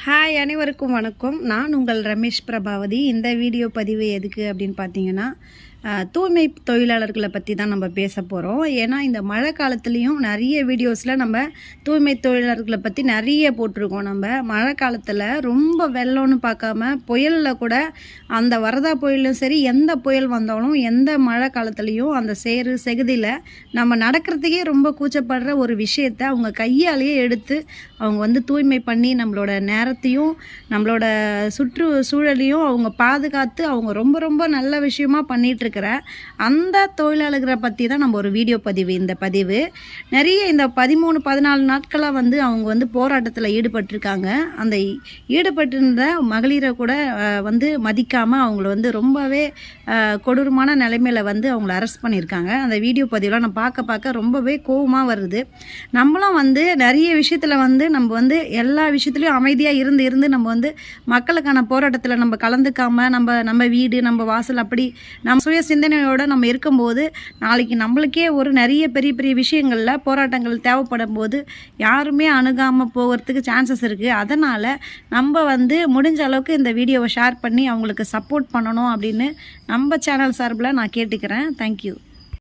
Hi, அனைவருக்கும் வணக்கம். நான் உங்கள் ரமேஷ் பிரபாவதி. இந்த வீடியோ பதிவு எதுக்கு அப்படின்னு பார்த்தீங்கன்னா, தூய்மை தொழிலாளர்களை பற்றி தான் நம்ம பேச போகிறோம். ஏன்னா இந்த மழை காலத்துலேயும் நிறைய வீடியோஸில் நம்ம தூய்மை தொழிலாளர்களை பற்றி நிறைய போட்டிருக்கோம். நம்ம மழை காலத்தில் ரொம்ப வெள்ளம்னு பார்க்காம புயலில் கூட, அந்த வரதா புயலும் சரி, எந்த புயல் வந்தாலும் எந்த மழை காலத்துலேயும் அந்த சேறு செகுதியில் நம்ம நடக்கிறதுக்கே ரொம்ப கூச்சப்படுற ஒரு விஷயத்தை அவங்க கையாலேயே எடுத்து அவங்க தூய்மை பண்ணி நம்மளோட நேரத்தையும் நம்மளோட சுற்றுச்சூழலையும் அவங்க பாதுகாத்து அவங்க ரொம்ப ரொம்ப நல்ல விஷயமா பண்ணிகிட்ருக்கிற அந்த தொழிலாளர்களை பற்றி தான் நம்ம ஒரு வீடியோ பதிவு. இந்த பதிவு நிறைய இந்த 13-14 நாட்களாக அவங்க போராட்டத்தில் ஈடுபட்டிருக்காங்க. அந்த ஈடுபட்டிருந்த மகளிரை கூட மதிக்காமல் அவங்கள ரொம்பவே கொடூரமான நிலைமையில் அவங்கள அரெஸ்ட் பண்ணியிருக்காங்க. அந்த வீடியோ பதிவுலாம் நான் பார்க்க ரொம்பவே கோவமாக வருது. நம்மளும் நிறைய விஷயத்தில் நம்ம எல்லா விஷயத்துலையும் அமைதியாக இருந்து நம்ம மக்களுக்கான போராட்டத்தில் நம்ம கலந்துக்காமல் நம்ம வீடு நம்ம வாசல் அப்படி நம்ம சுய சிந்தனையோடு நம்ம இருக்கும்போது நாளைக்கு நம்மளுக்கே ஒரு நிறைய பெரிய விஷயங்களில் போராட்டங்கள் தேவைப்படும் போது யாருமே அணுகாமல் போகிறதுக்கு சான்சஸ் இருக்குது. அதனால் நம்ம முடிஞ்ச அளவுக்கு இந்த வீடியோவை ஷேர் பண்ணி அவங்களுக்கு சப்போர்ட் பண்ணணும் அப்படின்னு நம்ம சேனல் சார்பில் நான் கேட்டுக்கிறேன். தேங்க்யூ.